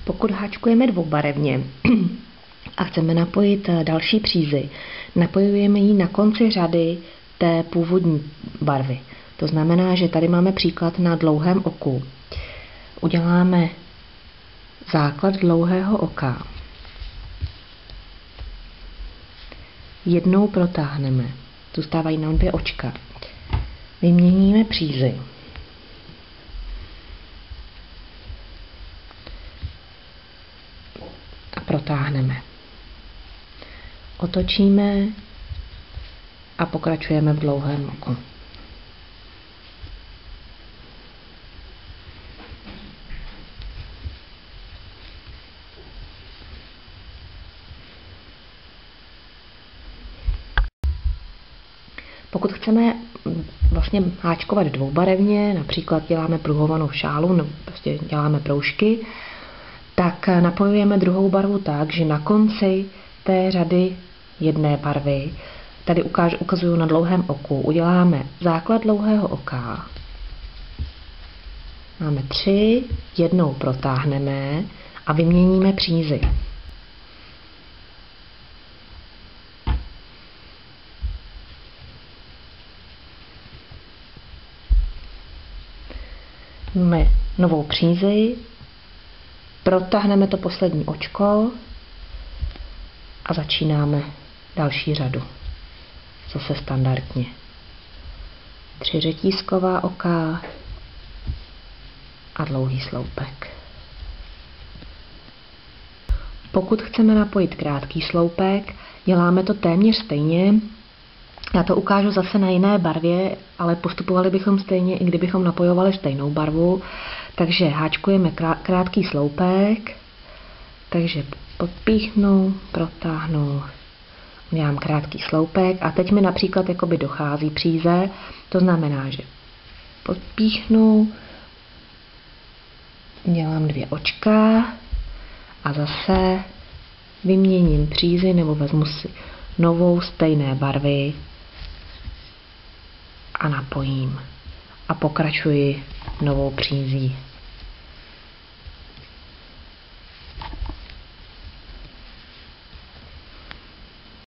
Pokud háčkujeme dvoubarevně a chceme napojit další přízy, napojujeme ji na konci řady té původní barvy. To znamená, že tady máme příklad na dlouhém oku. Uděláme základ dlouhého oka. Jednou protáhneme. Zůstávají nám 2 očka. Vyměníme přízy. A protáhneme. Otočíme a pokračujeme v dlouhém oku. Pokud chceme vlastně háčkovat dvoubarevně, například děláme pruhovanou šálu nebo prostě děláme proužky, tak napojujeme druhou barvu tak, že na konci té řady jedné barvy, tady ukazuju na dlouhém oku, uděláme základ dlouhého oka. Máme 3, jednou protáhneme a vyměníme přízy. Máme novou přízi, protáhneme to poslední očko a začínáme další řadu. Zase standardně. 3 řetízková oka a dlouhý sloupek. Pokud chceme napojit krátký sloupek, děláme to téměř stejně. Já to ukážu zase na jiné barvě, ale postupovali bychom stejně, i kdybychom napojovali stejnou barvu. Takže háčkujeme krátký sloupek, takže podpíchnu, protáhnu, udělám krátký sloupek a teď mi například jakoby dochází příze, to znamená, že podpíchnu, dělám 2 očka a zase vyměním přízi nebo vezmu si novou stejné barvy a napojím a pokračuji novou přízí.